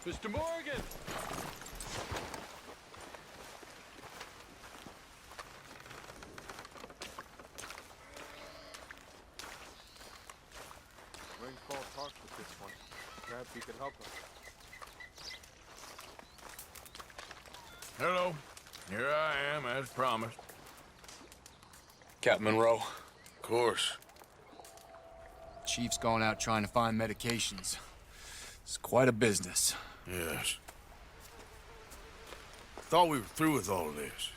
Mr. Morgan! Rainfall talks with this one. Perhaps you can help us. Hello. Here I am, as promised. Captain Monroe. Of course. Chief's gone out trying to find medications. It's quite a business. Yes. Thought we were through with all this.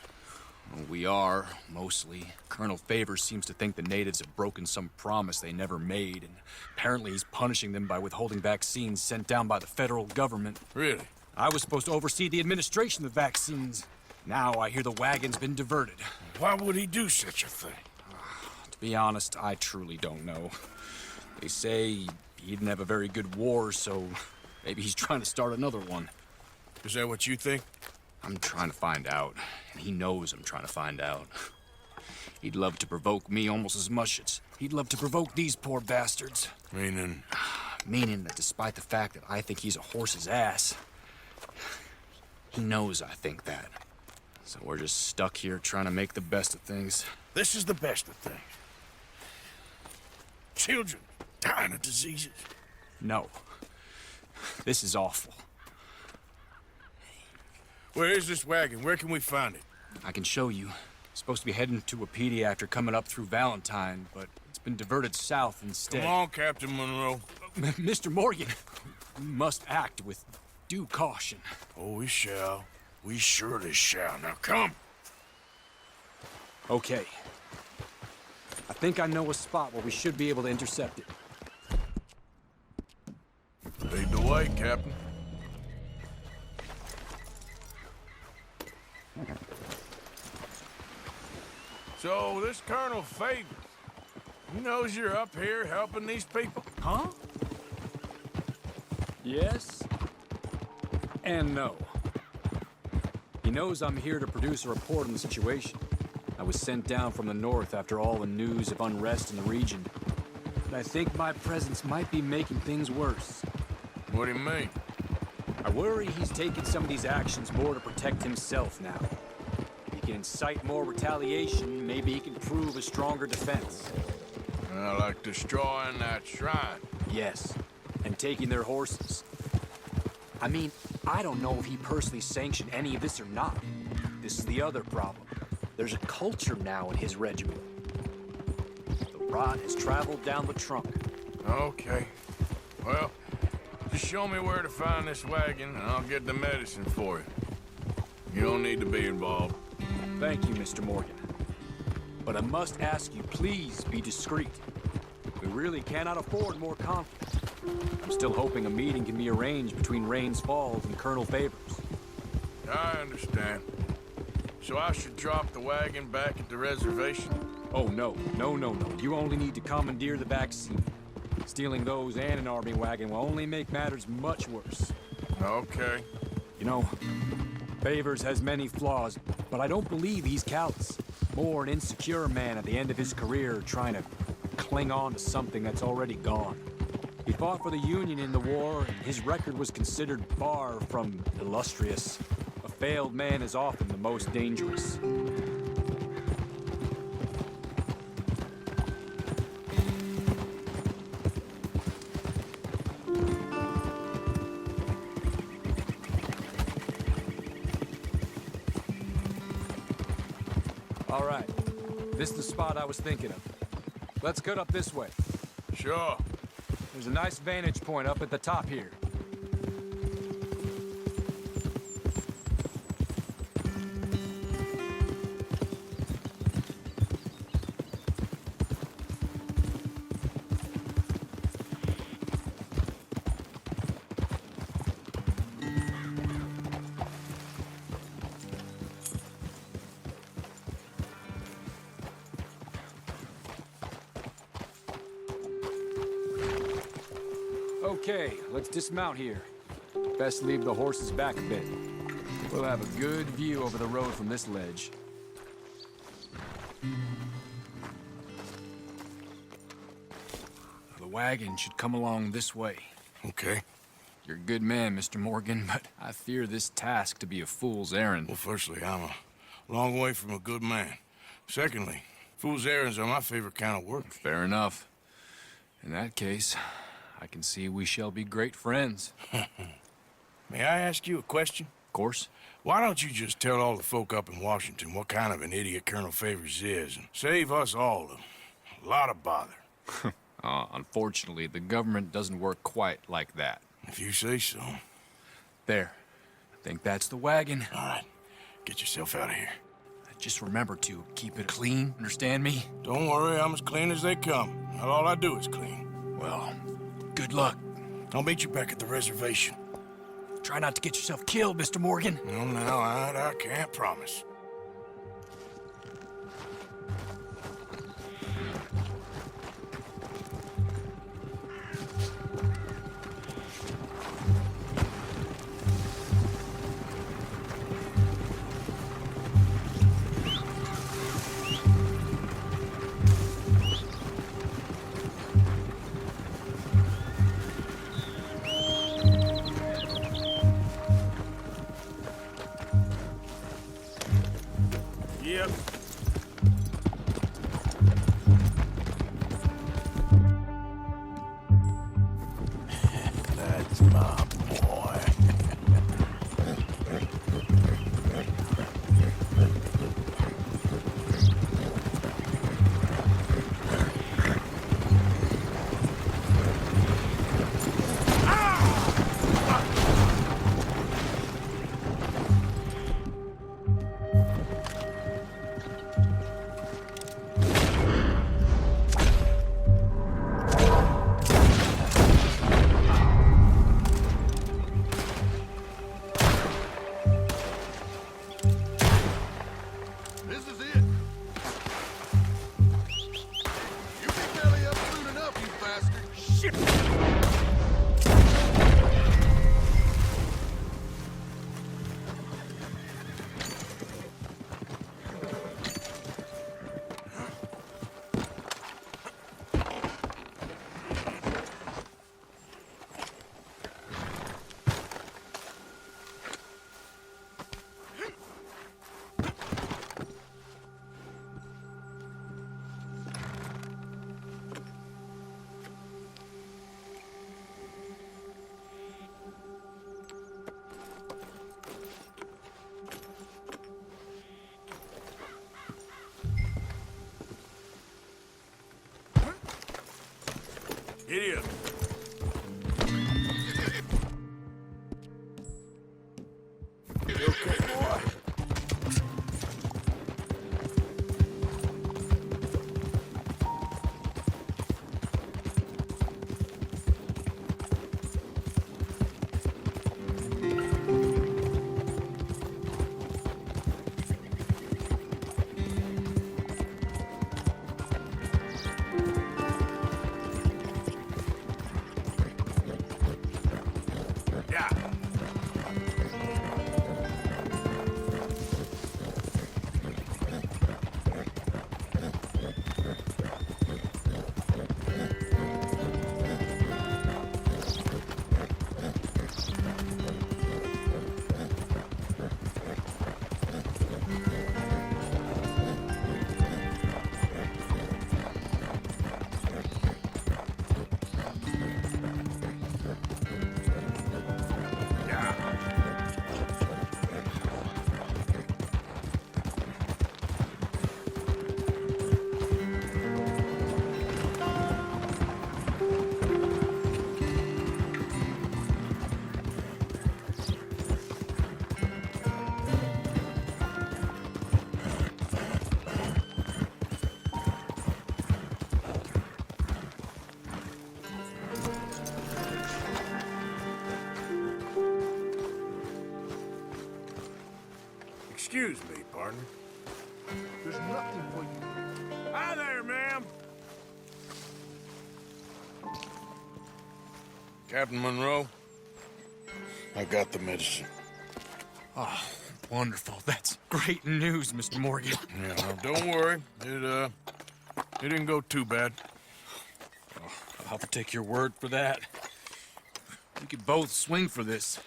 Well, we are, mostly. Colonel Favors seems to think the natives have broken some promise they never made, and apparently he's punishing them by withholding vaccines sent down by the federal government. Really? I was supposed to oversee the administration of the vaccines. Now I hear the wagon's been diverted. Why would he do such a thing? To be honest, I truly don't know. They say he didn't have a very good war, so maybe he's trying to start another one. Is that what you think? I'm trying to find out, and he knows I'm trying to find out. He'd love to provoke me almost as much as he'd love to provoke these poor bastards. Meaning? Meaning that despite the fact that I think he's a horse's ass, he knows I think that. So we're just stuck here trying to make the best of things. This is the best of things. Children dying of diseases. No. This is awful. Where is this wagon? Where can we find it? I can show you. Supposed to be heading to a PD after coming up through Valentine, but it's been diverted south instead. Come on, Captain Monroe. Mr. Morgan, we must act with due caution. Oh, we shall. We surely shall. Now come. Okay. I think I know a spot where we should be able to intercept it. Lead the way, Captain. So, this Colonel Favors, he knows you're up here helping these people? Huh? Yes. And no. He knows I'm here to produce a report on the situation. I was sent down from the north after all the news of unrest in the region. But I think my presence might be making things worse. What do you mean? I worry he's taking some of these actions more to protect himself now. If he can incite more retaliation, maybe he can prove a stronger defense. Like destroying that shrine. Yes, and taking their horses. I mean, I don't know if he personally sanctioned any of this or not. This is the other problem. There's a culture now in his regiment. The rot has traveled down the trunk. Okay. Well, just show me where to find this wagon, and I'll get the medicine for you. You don't need to be involved. Thank you, Mr. Morgan. But I must ask you, please be discreet. We really cannot afford more conflict. I'm still hoping a meeting can be arranged between Rains Falls and Colonel Favors. I understand. So I should drop the wagon back at the reservation? Oh, no. No, no, no. You only need to commandeer the vaccine. Stealing those and an army wagon will only make matters much worse. Okay. You know, Favors has many flaws, but I don't believe he's callous. More an insecure man at the end of his career trying to cling on to something that's already gone. He fought for the Union in the war, and his record was considered far from illustrious. A failed man is often the most dangerous. All right, this is the spot I was thinking of. Let's cut up this way. Sure. There's a nice vantage point up at the top here. Okay, let's dismount here. Best leave the horses back a bit. We'll have a good view over the road from this ledge. wagon should come along this way. Okay. You're a good man, Mr. Morgan, but I fear this task to be a fool's errand. Well, firstly, I'm a long way from a good man. Secondly, fool's errands are my favorite kind of work. Fair enough. In that case, I can see we shall be great friends. May I ask you a question? Of course. Why don't you just tell all the folk up in Washington what kind of an idiot Colonel Favors is and save us all a lot of bother? Unfortunately, the government doesn't work quite like that. If you say so. There. I think that's the wagon. All right. Get yourself out of here. Just remember to keep it clean, understand me? Don't worry, I'm as clean as they come. Not all I do is clean. Well, good luck. I'll meet you back at the reservation. Try not to get yourself killed, Mr. Morgan. No, no, I can't promise. Yep. That's my boy. This is it. You can belly up soon enough, you bastard. Shit! Idiot. You okay, boy? Yeah. Excuse me, partner. There's nothing for you. Hi there, ma'am. Captain Monroe, I got the medicine. Oh, wonderful. That's great news, Mr. Morgan. Yeah, well, don't worry. It didn't go too bad. I'll take your word for that. We could both swing for this.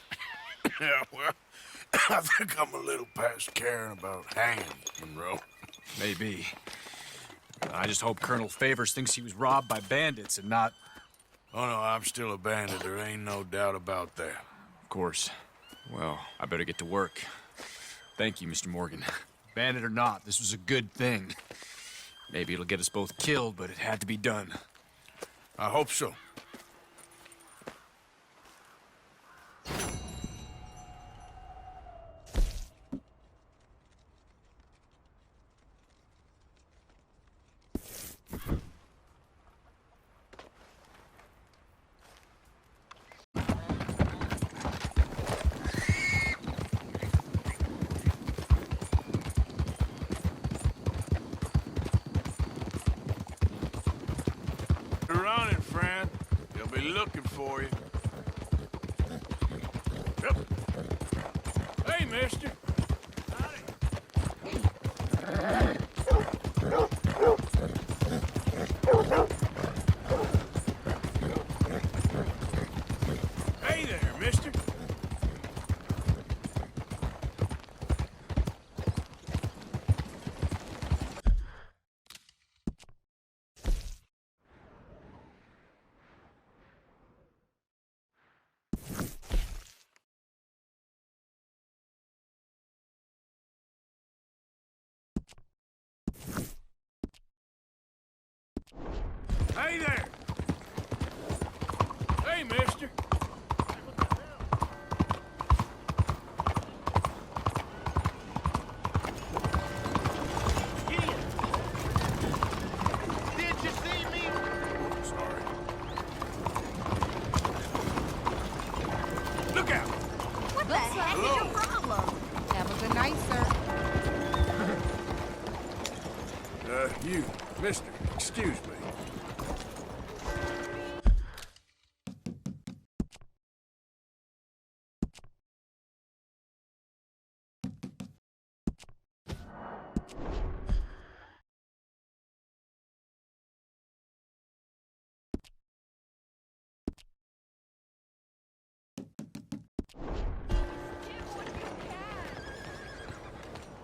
Yeah, well, I think I'm a little past caring about hanging, Monroe. Maybe. I just hope Colonel Favors thinks he was robbed by bandits and not... Oh, no, I'm still a bandit. There ain't no doubt about that. Of course. Well, I better get to work. Thank you, Mr. Morgan. Bandit or not, this was a good thing. Maybe it'll get us both killed, but it had to be done. I hope so. You're running, friend. They'll be looking for you. Yep. Hey, mister. Hey there, mister. Hey there! Hey, mister! Did you see me? Sorry. Look out! What the heck is your problem? Have a good night, sir. You, mister, excuse me.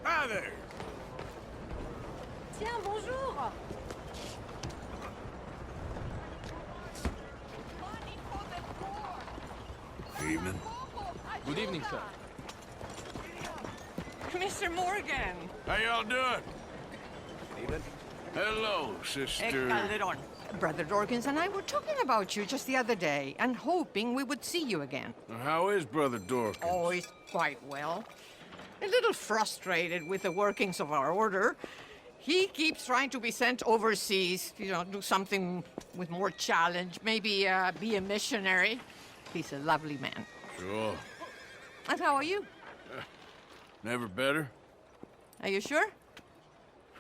Hi there! Tiens, bonjour. Evening. Good evening, sir. Mr. Morgan. How y'all doing? Evening. Hello, sister. Calderon. Brother Dorkins and I were talking about you just the other day and hoping we would see you again. How is Brother Dorkins? Oh, he's quite well. A little frustrated with the workings of our order. He keeps trying to be sent overseas, do something with more challenge, maybe be a missionary. He's a lovely man. Sure. And how are you? Never better? Are you sure?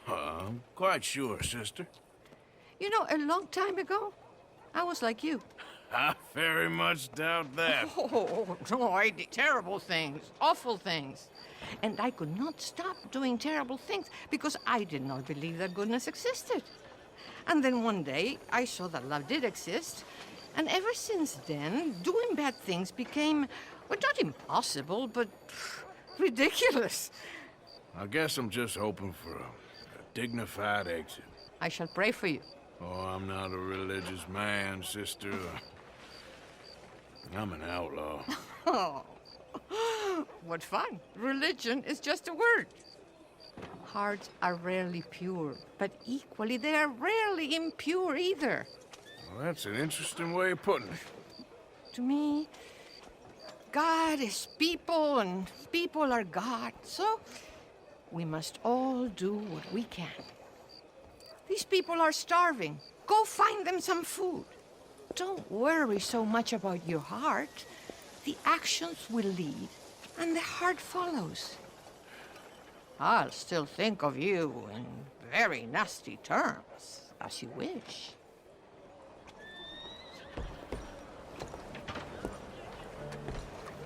I'm quite sure, sister. You know, a long time ago, I was like you. I very much doubt that. Oh, no, I did terrible things, awful things. And I could not stop doing terrible things because I did not believe that goodness existed. And then one day, I saw that love did exist. And ever since then, doing bad things became, well, not impossible, but ridiculous. I guess I'm just hoping for a dignified exit. I shall pray for you. Oh, I'm not a religious man, sister. I'm an outlaw. Oh, what fun. Religion is just a word. Hearts are rarely pure, but equally they are rarely impure either. Well, that's an interesting way of putting it. To me, God is people and people are God. So we must all do what we can. These people are starving. Go find them some food. Don't worry so much about your heart. The actions will lead, and the heart follows. I'll still think of you in very nasty terms, as you wish.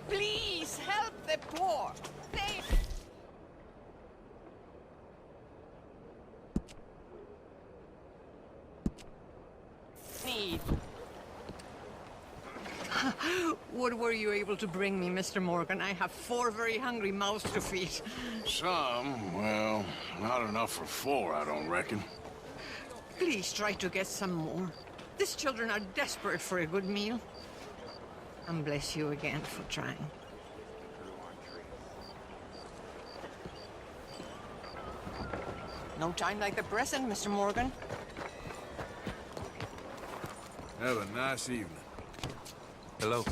Please help the poor. They... need What were you able to bring me, Mr. Morgan? I have 4 very hungry mouths to feed. Some, well, not enough for 4, I don't reckon. Please try to get some more. These children are desperate for a good meal. And bless you again for trying. No time like the present, Mr. Morgan. Have a nice evening. Hello.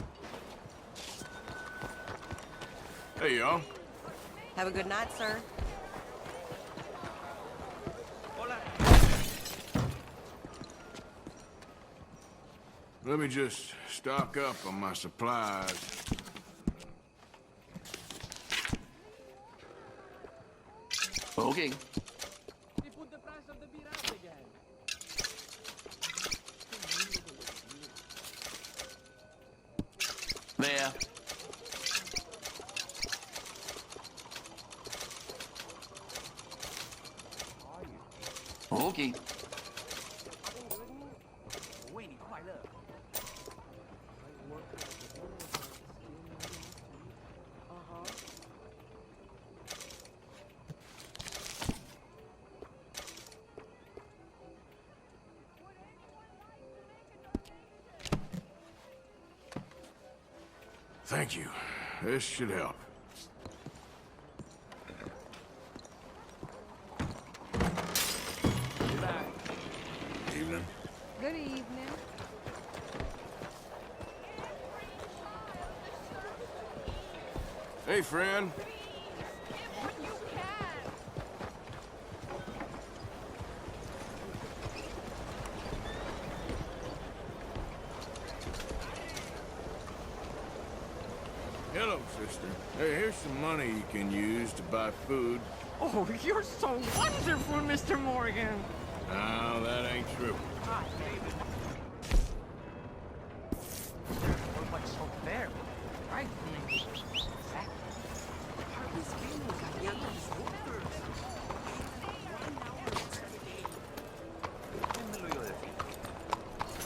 Hey, y'all. Have a good night, sir. Let me just stock up on my supplies. Okay. There. Okay. Thank you. This should help. Evening. Good evening. Hey, friend. Hello, sister. Hey, here's some money you can use to buy food. Oh, you're so wonderful, Mr. Morgan. No, that ain't true.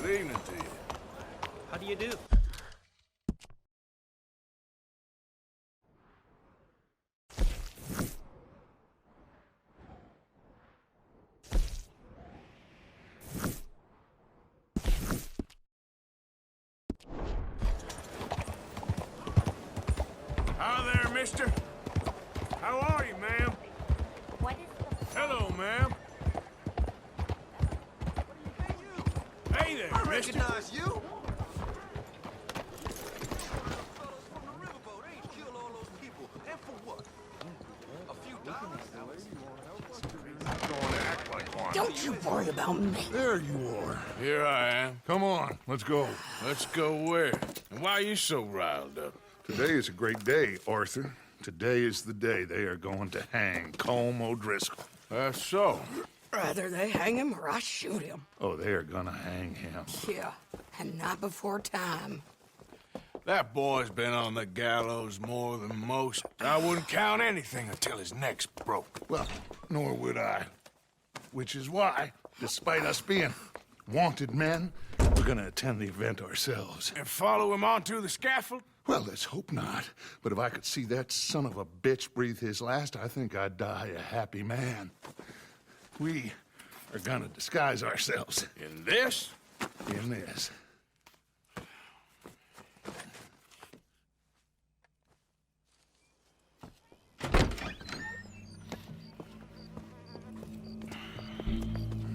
Good evening to you. How do you do? Hi there, mister. How are you, ma'am? What is the... Hello, ma'am. Hey there, mister. Recognize you? Don't you worry about me. There you are. Here I am. Come on, let's go. Let's go where? And why are you so riled up? Today is a great day, Arthur. Today is the day they are going to hang Colm O'Driscoll. That's so. Rather they hang him or I shoot him. Oh, they are gonna hang him. Yeah, and not before time. That boy's been on the gallows more than most. I wouldn't count anything until his neck's broke. Well, nor would I. Which is why, despite us being wanted men, we're gonna attend the event ourselves. And follow him onto the scaffold? Well, let's hope not. But if I could see that son of a bitch breathe his last, I think I'd die a happy man. We are gonna disguise ourselves In this? in this.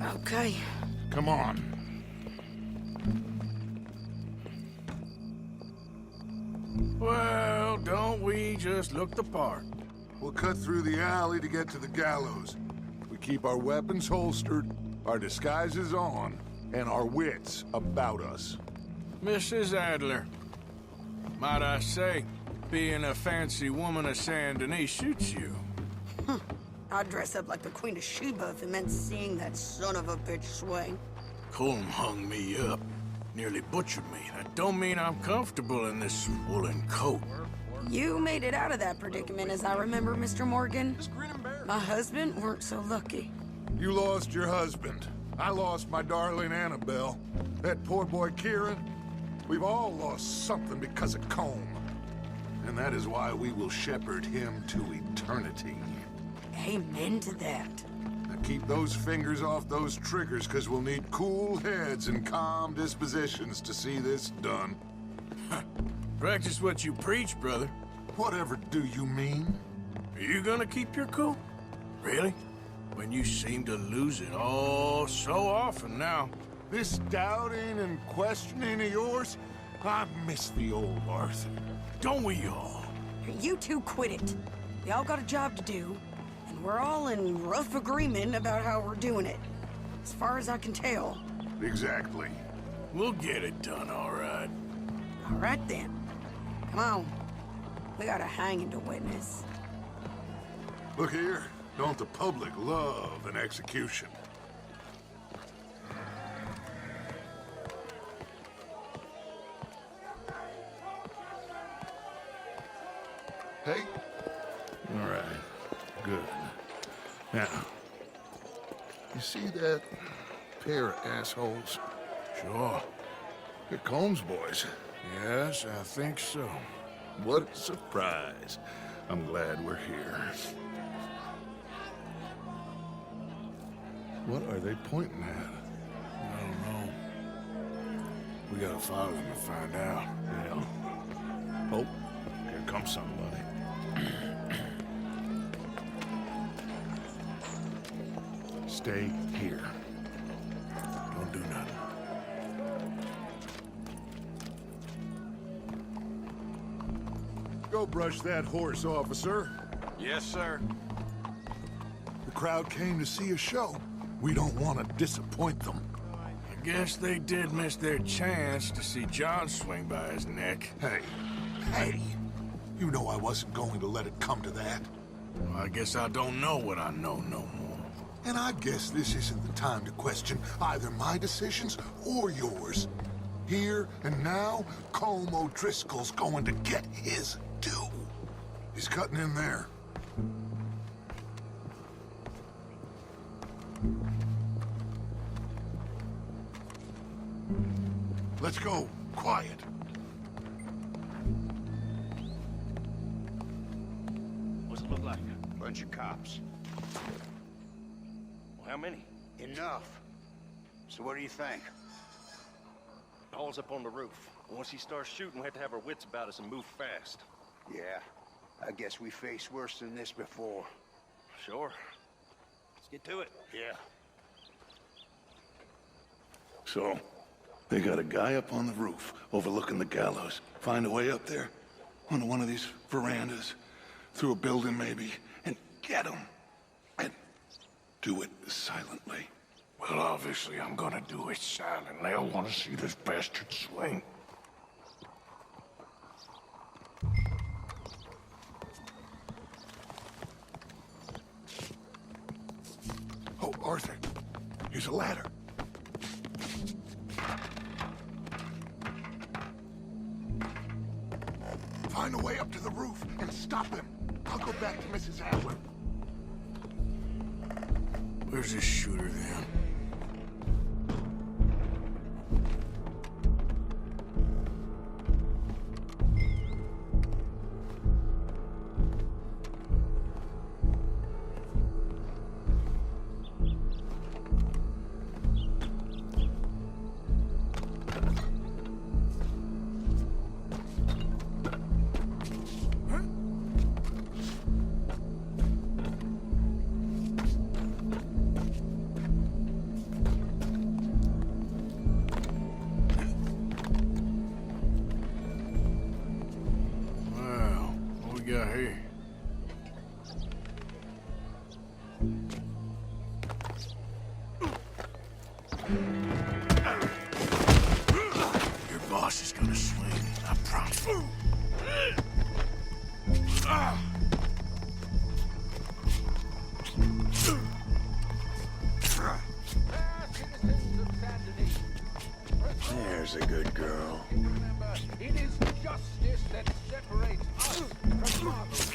Okay. Come on. Well, don't we just look the part? We'll cut through the alley to get to the gallows. We keep our weapons holstered, our disguises on, and our wits about us. Mrs. Adler, might I say, being a fancy woman of Saint Denis shoots you. I'd dress up like the Queen of Sheba if it meant seeing that son of a bitch swing. Colm hung me up, nearly butchered me. That don't mean I'm comfortable in this woolen coat. You made it out of that predicament, as I remember, Mr. Morgan. My husband weren't so lucky. You lost your husband. I lost my darling Annabelle. That poor boy Kieran, We've all lost something because of Combe. And that is why we will shepherd him to eternity. Amen to that. Now keep those fingers off those triggers, because we'll need cool heads and calm dispositions to see this done. Practice what you preach, brother. Whatever do you mean? Are you gonna keep your cool? Really? When you seem to lose it all so often now. This doubting and questioning of yours, I miss the old Arthur. Don't we all? You two quit it. We all got a job to do, and we're all in rough agreement about how we're doing it. As far as I can tell. Exactly. We'll get it done, all right. All right then. Come on. We got a hanging to witness. Look here, don't the public love an execution? Hey? All right. Good. Now, you see that pair of assholes? Sure. They're Combs boys. Yes, I think so. What a surprise. I'm glad we're here. What are they pointing at? I don't know. We gotta follow them and find out. Yeah. Oh, here comes somebody. Stay here. Don't do nothing. Go brush that horse, officer. Yes, sir. The crowd came to see a show. We don't want to disappoint them. I guess they did miss their chance to see John swing by his neck. Hey, you know I wasn't going to let it come to that. Well, I guess I don't know what I know no more. And I guess this isn't the time to question either my decisions or yours. Here and now, Colm O'Driscoll's going to get his due. He's cutting in there. Let's go. Quiet. What's it look like? Bunch of cops. Well, how many? Enough. So what do you think? Paul's up on the roof. Once he starts shooting, we have to have our wits about us and move fast. Yeah. I guess we faced worse than this before. Sure. Let's get to it. Yeah. So, they got a guy up on the roof overlooking the gallows. Find a way up there, onto one of these verandas, through a building maybe, and get him. And do it silently. Well, obviously I'm gonna do it silently. I want to see this bastard swing. Oh, Arthur, here's a ladder. Find a way up to the roof and stop him. I'll go back to Mrs. Adler. Where's this shooter then? Here. Your boss is gonna swing, I promise. There's a good girl. It is justice that separates us from others.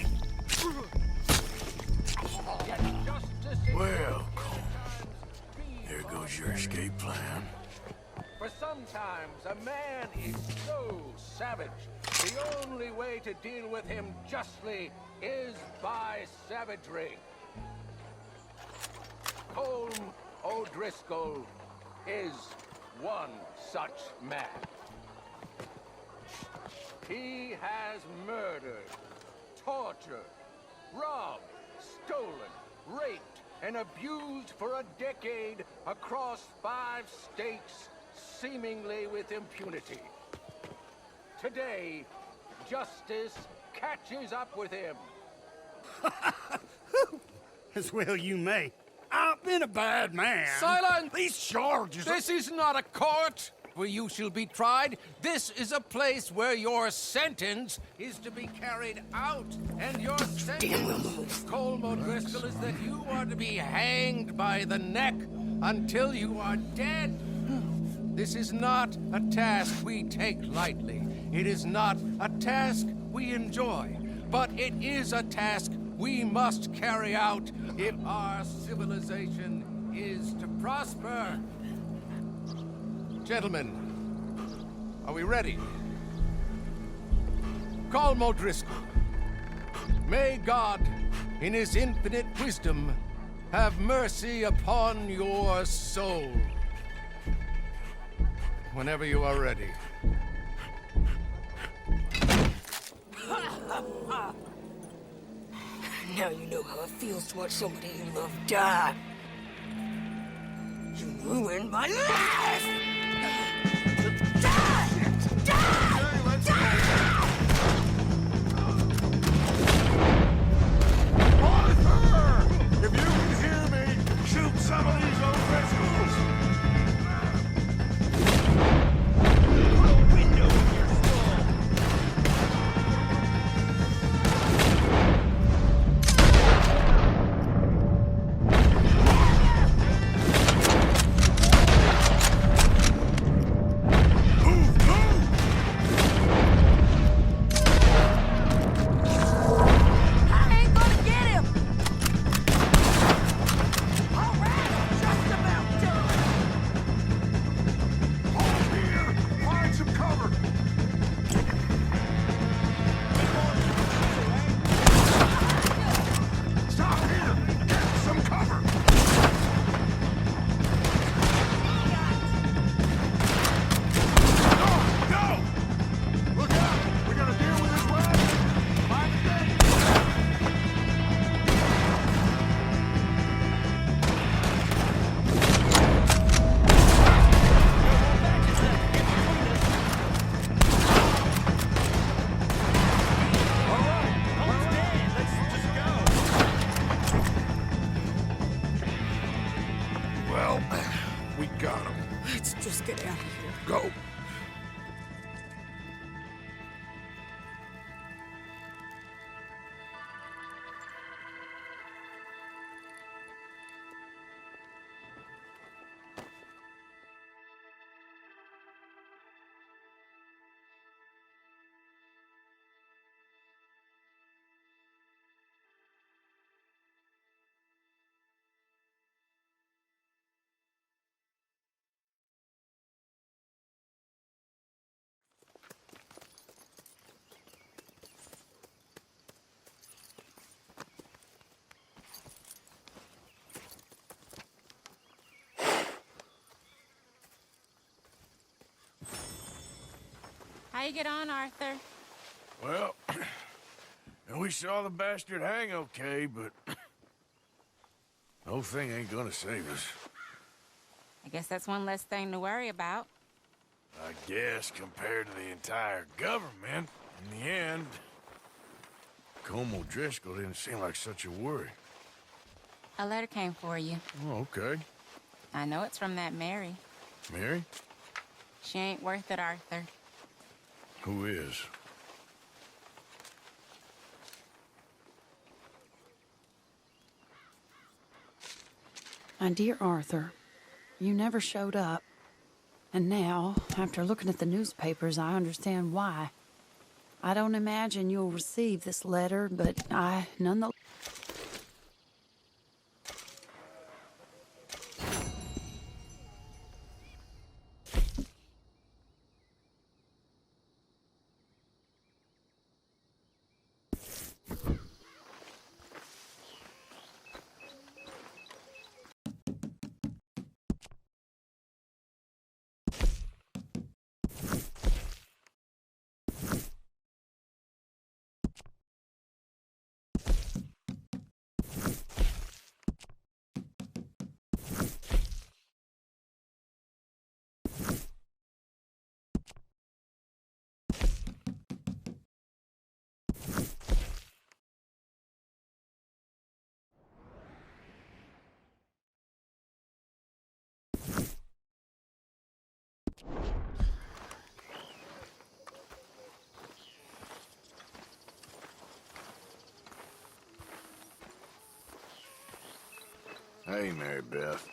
Yet justice is Well, Cole, there goes your escape plan. for sometimes a man is so savage, the only way to deal with him justly is by savagery. Colm O'Driscoll is one such man. He has murdered, tortured, robbed, stolen, raped, and abused for a decade across 5 states, seemingly with impunity. Today, justice catches up with him. As well you may. I've been a bad man. Silence! These charges... This is not a court where you shall be tried. This is a place where your sentence is to be carried out. And your sentence, Colm O'Driscoll, is that you are to be hanged by the neck until you are dead. This is not a task we take lightly. It is not a task we enjoy. But it is a task we must carry out if our civilization is to prosper. Gentlemen, are we ready? Colm O'Driscoll, may God, in his infinite wisdom, have mercy upon your soul. Whenever you are ready. Now you know how it feels to watch somebody you love die. You ruined my life! Arthur! If you can hear me, shoot some of these old O'Driscolls! Put a window in your skull! How you get on, Arthur? Well, we saw the bastard hang okay, but the whole thing ain't gonna save us. I guess that's one less thing to worry about. I guess compared to the entire government, in the end, Colm O'Driscoll didn't seem like such a worry. A letter came for you. Oh, okay. I know it's from that Mary. Mary? She ain't worth it, Arthur. Who is? My dear Arthur, you never showed up. And now, after looking at the newspapers, I understand why. I don't imagine you'll receive this letter, but I nonetheless... Hey, Mary Beth.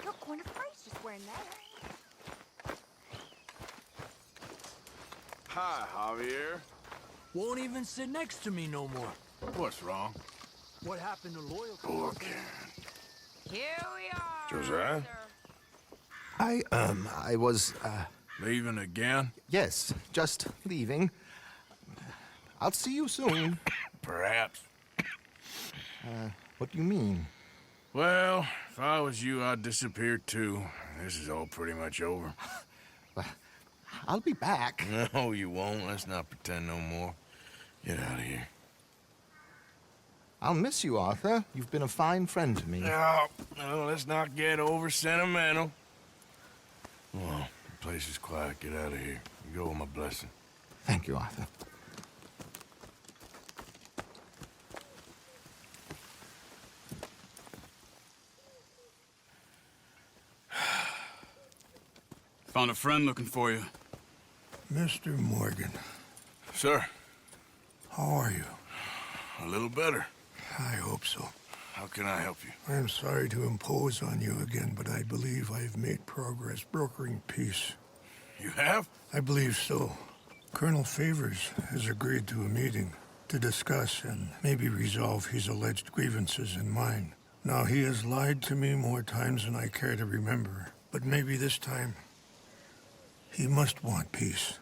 Your corner face just wearing that. Hi, Javier. Won't even sit next to me no more. What's wrong? What happened to loyalty? Poor Karen. Here we are. Josiah? I was, Leaving again? yes, just leaving. I'll see you soon. Perhaps. What do you mean? Well, if I was you, I'd disappear too. This is all pretty much over. I'll be back. No, you won't. Let's not pretend no more. Get out of here. I'll miss you, Arthur. You've been a fine friend to me. No, let's not get over sentimental. Well, the place is quiet. Get out of here. You go with my blessing. Thank you, Arthur. Found a friend looking for you. Mr. Morgan. Sir. How are you? A little better. I hope so. How can I help you? I'm sorry to impose on you again, but I believe I've made progress brokering peace. You have? I believe so. Colonel Favors has agreed to a meeting to discuss and maybe resolve his alleged grievances and mine. Now, he has lied to me more times than I care to remember, but maybe this time he must want peace.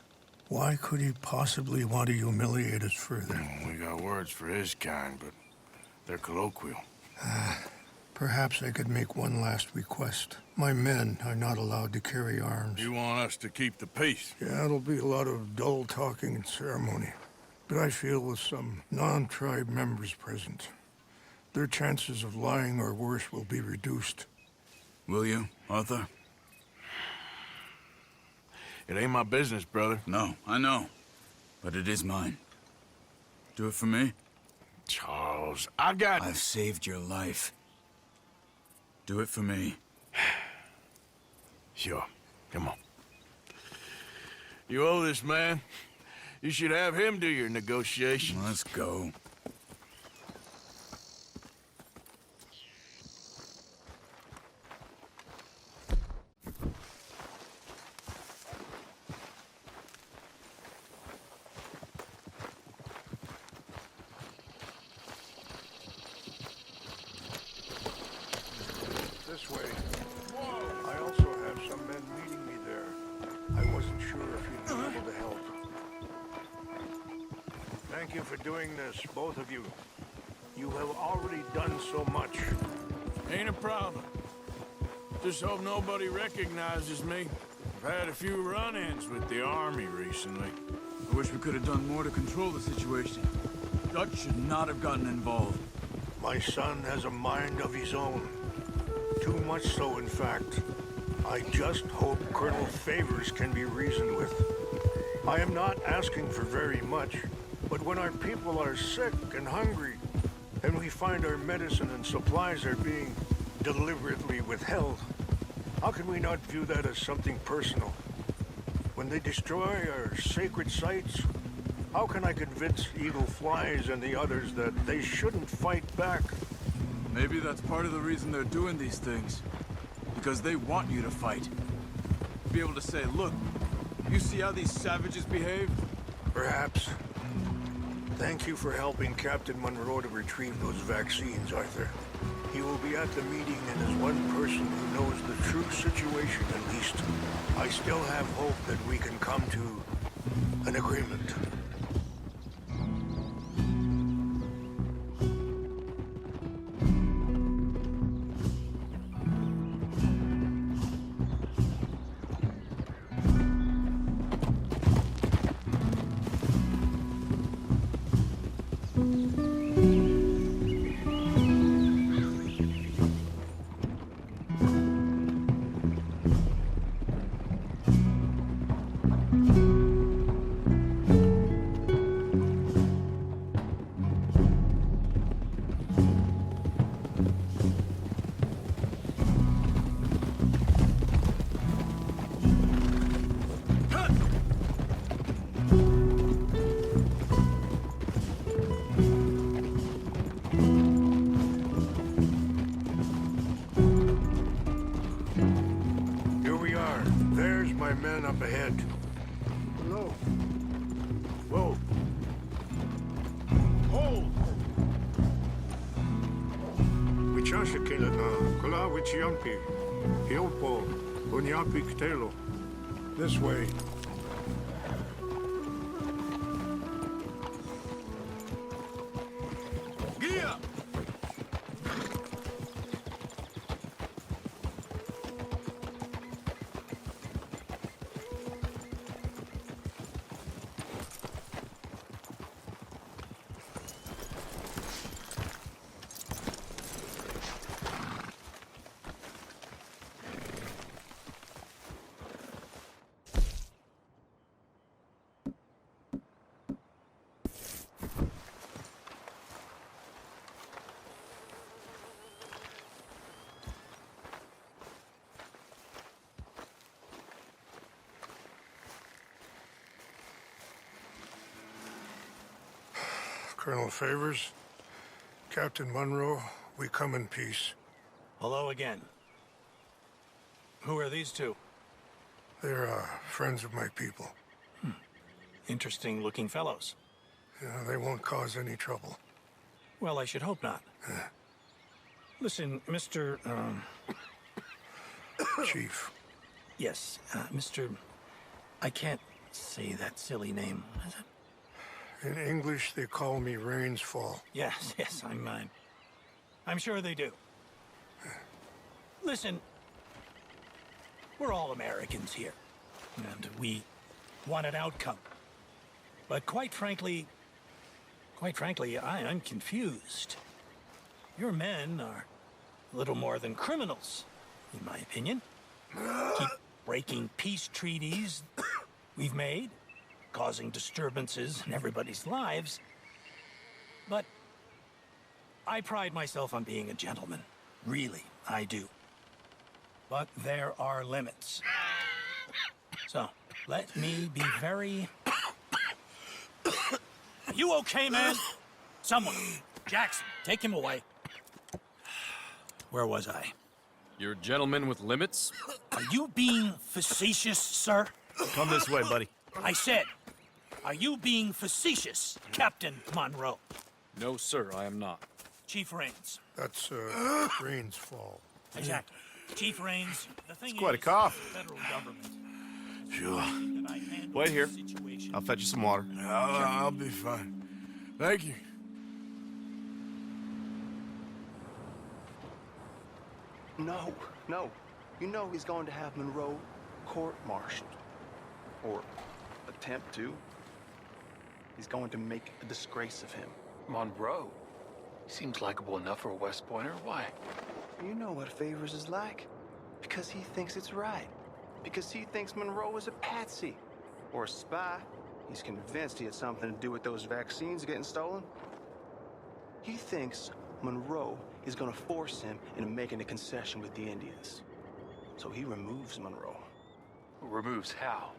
Why could he possibly want to humiliate us further? We got words for his kind, but they're colloquial. Perhaps I could make one last request. My men are not allowed to carry arms. You want us to keep the peace? Yeah, it'll be a lot of dull talking and ceremony. But I feel with some non-tribe members present, their chances of lying or worse will be reduced. Will you, Arthur? It ain't my business, brother. No, I know. But it is mine. Do it for me? Charles, I've saved your life. Do it for me. Sure. Come on. You owe this man. You should have him do your negotiations. Let's go. This way. I also have some men meeting me there. I wasn't sure if you'd be able to help. Thank you for doing this, both of you. You have already done so much. Ain't a problem. Just hope nobody recognizes me. I've had a few run-ins with the army recently. I wish we could have done more to control the situation. Dutch should not have gotten involved. My son has a mind of his own. Too much so, in fact. I just hope Colonel Favors can be reasoned with. I am not asking for very much, but when our people are sick and hungry, and we find our medicine and supplies are being deliberately withheld, how can we not view that as something personal? When they destroy our sacred sites, how can I convince Eagle Flies and the others that they shouldn't fight back? Maybe that's part of the reason they're doing these things. Because they want you to fight. Be able to say, look, you see how these savages behave? Perhaps. Thank you for helping Captain Monroe to retrieve those vaccines, Arthur. He will be at the meeting and is one person who knows the true situation at least. I still have hope that we can come to an agreement. my men up ahead. No. Whoa. Hold! Wichasha kila na kala wichiampi. Hilpo. Bunyapi ktelo. This way. Gia! Colonel Favors, Captain Monroe, we come in peace. Hello again. Who are these two? They're friends of my people. Interesting looking fellows. Yeah, they won't cause any trouble. Well, I should hope not. Listen, Mr. Chief. Yes, Mr. I can't say that silly name, is it? In English, they call me Rains Fall. Yes, I'm sure they do. Listen, we're all Americans here, and we want an outcome. But quite frankly, I'm confused. Your men are little more than criminals, in my opinion. Keep breaking peace treaties we've made, causing disturbances in everybody's lives. But I pride myself on being a gentleman. Really, I do. But there are limits. So, let me be very... Are you okay, man? Someone. Jackson, take him away. Where was I? You're a gentleman with limits? Are you being facetious, sir? Come this way, buddy. I said, are you being facetious, Captain Monroe? No, sir, I am not. Chief Rains. That's, Rains Fall. Exactly. Chief Rains, the thing It's quite a is, cough. the federal government. Sure. That I handle Wait here. the situation. I'll fetch you some water. I'll be fine. Thank you. No. You know he's going to have Monroe court-martialed. Or attempt to. He's going to make a disgrace of him. Monroe? He seems likable enough for a West Pointer. Why? You know what Favors is like. Because he thinks it's right. Because he thinks Monroe is a patsy. Or a spy. He's convinced he had something to do with those vaccines getting stolen. He thinks Monroe is gonna force him into making a concession with the Indians. So he removes Monroe. Removes how?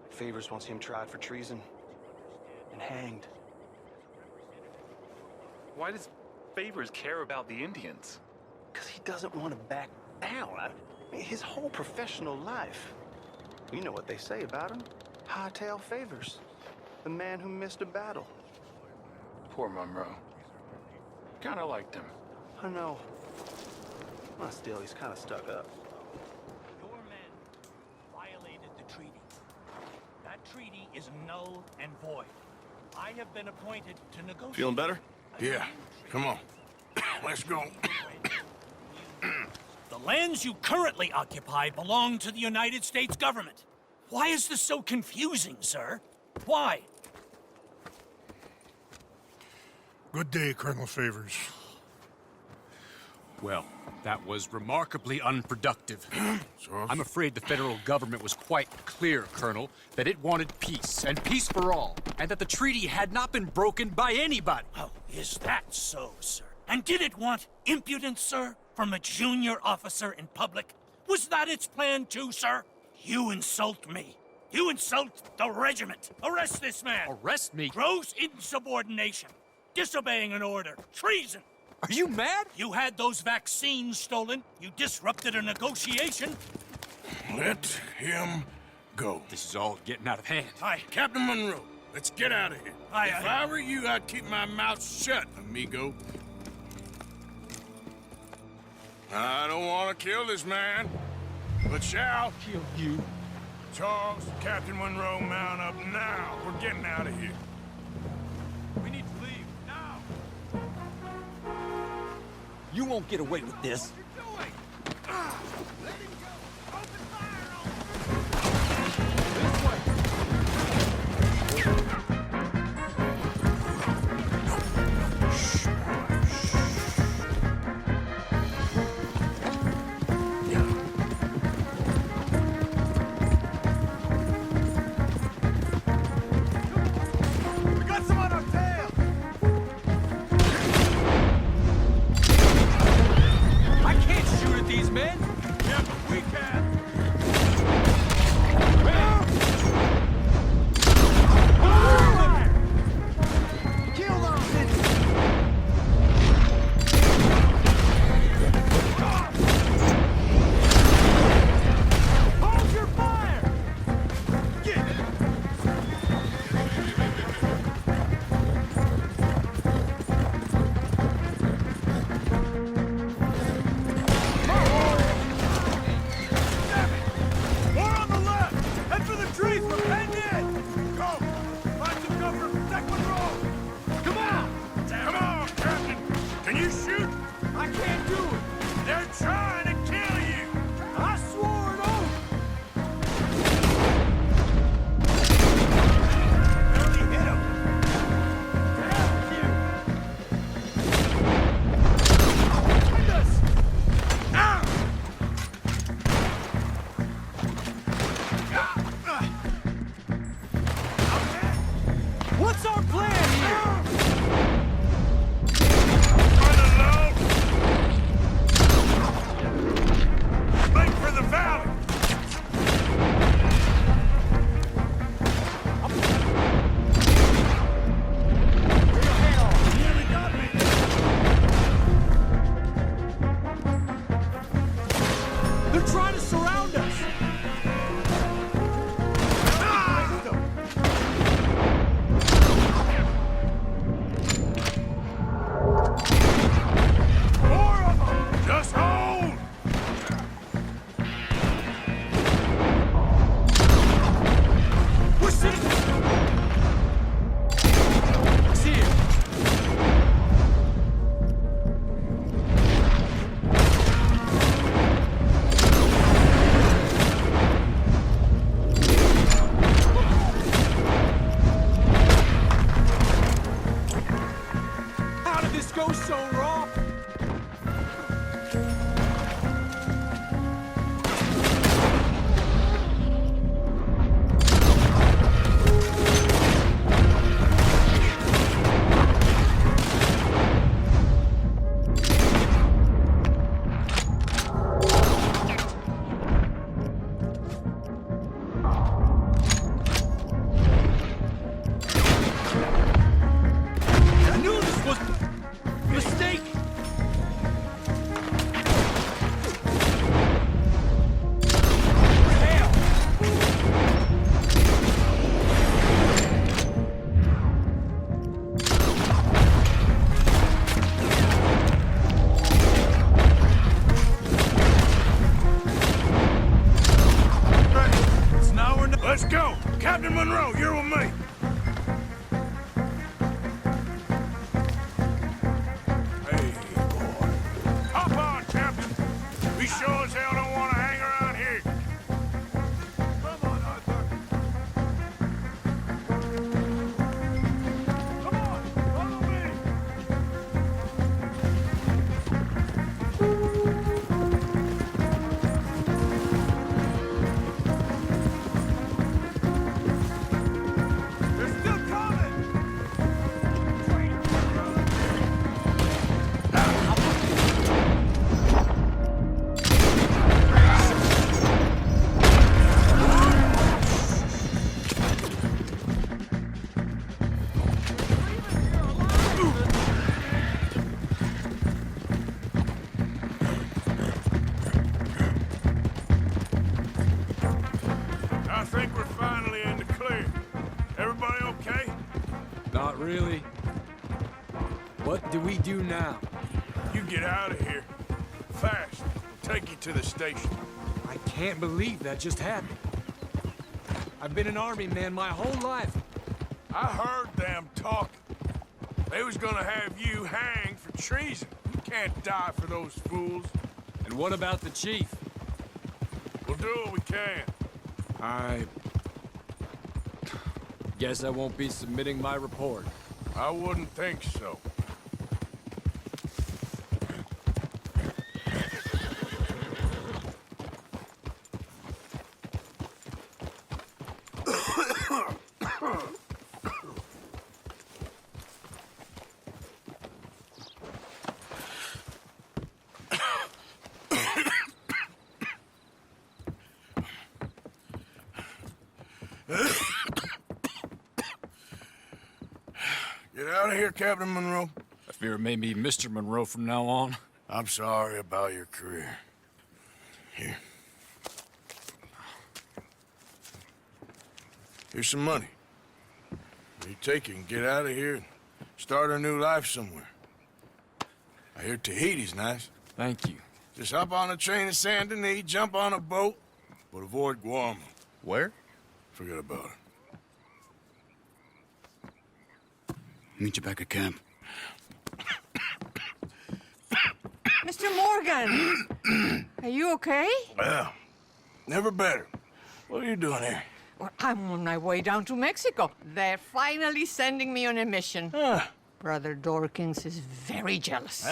Favors wants him tried for treason and hanged. Why does Favors care about the Indians? Because he doesn't want to back down. I mean, his whole professional life. You know what they say about him. Hightail Favors. The man who missed a battle. Poor Monroe. Kinda liked him. I know. Well, still, he's kind of stuck up. Your men violated the treaty. That treaty is null and void. I have been appointed to negotiate. Feeling better? Yeah. Come on. Let's go. The lands you currently occupy belong to the United States government. Why is this so confusing, sir? Why? Good day, Colonel Favors. Well, that was remarkably unproductive. I'm afraid the federal government was quite clear, Colonel, that it wanted peace, and peace for all, and that the treaty had not been broken by anybody. Oh, is that so, sir? And did it want impudence, sir, from a junior officer in public? Was that its plan too, sir? You insult me. You insult the regiment. Arrest this man. Arrest me? Gross insubordination. Disobeying an order. Treason. Are you mad? You had those vaccines stolen. You disrupted a negotiation. Let him go. This is all getting out of hand. Hi, Captain Monroe. Let's get out of here. If I were you, I'd keep my mouth shut, amigo. I don't want to kill this man, but shall kill you. Charles, Captain Monroe, mount up now. We're getting out of here. We need to leave now. You won't get away with this. What are you doing? Let him go. Open fire on Captain Monroe, you're with me. Hey, boy. Hop on, Captain. We sure as hell don't want to hang around here. Come on, Arthur. Come on, follow me. I think we're finally in the clear. Everybody okay? Not really. What do we do now? You get out of here. Fast. We'll take you to the station. I can't believe that just happened. I've been an army man my whole life. I heard them talking. They was gonna have you hanged for treason. You can't die for those fools. And what about the chief? We'll do what we can. I guess I won't be submitting my report. I wouldn't think so. Get out of here, Captain Monroe. I fear it may be Mr. Monroe from now on. I'm sorry about your career. Here. Here's some money. You take it and get out of here and start a new life somewhere. I hear Tahiti's nice. Thank you. Just hop on a train to Saint Denis, jump on a boat, but avoid Guam. Where? Forget about it. Meet you back at camp. Mr. Morgan! Are you okay? Well, never better. What are you doing here? Well, I'm on my way down to Mexico. They're finally sending me on a mission. Brother Dorkins is very jealous.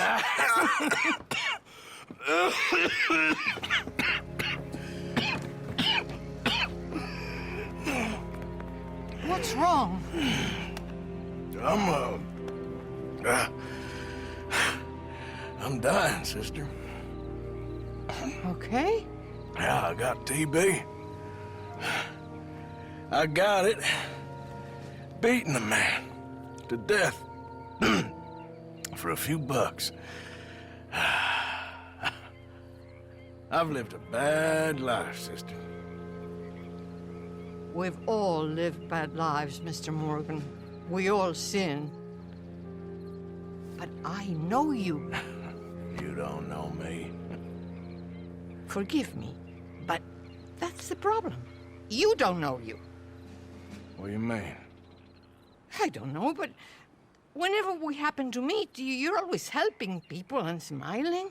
What's wrong? I'm dying, sister. Okay. Yeah, I got TB. I got it. Beating a man to death for a few bucks. I've lived a bad life, sister. We've all lived bad lives, Mr. Morgan. We all sin. But I know you. You don't know me. Forgive me, but that's the problem. You don't know you. What do you mean? I don't know, but whenever we happen to meet, you're always helping people and smiling.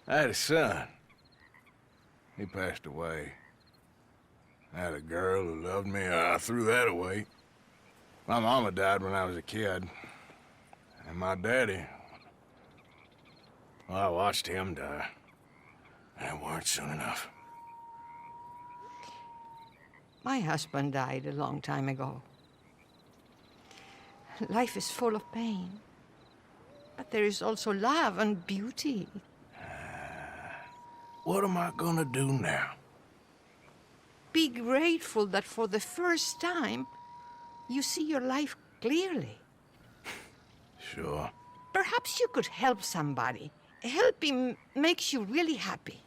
I had a son. He passed away. I had a girl who loved me. I threw that away. My mama died when I was a kid. And my daddy, well, I watched him die. And it weren't soon enough. My husband died a long time ago. Life is full of pain. But there is also love and beauty. What am I gonna do now? Be grateful that for the first time, you see your life clearly. Sure. Perhaps you could help somebody. Helping makes you really happy.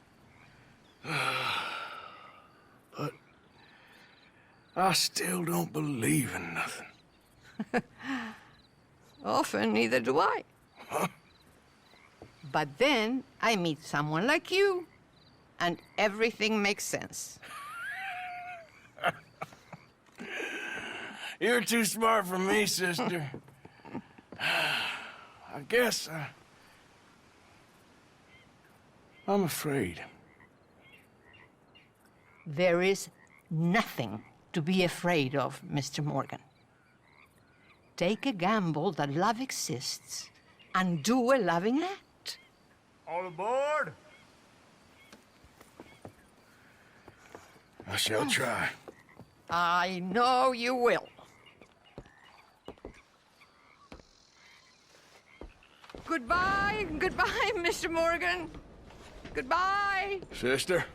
But I still don't believe in nothing. Often, neither do I. Huh? But then I meet someone like you, and everything makes sense. You're too smart for me, sister. I guess I'm afraid. There is nothing to be afraid of, Mr. Morgan. Take a gamble that love exists and do a loving act. All aboard! I shall try. I know you will. Goodbye, goodbye, Mr. Morgan. Goodbye. Sister?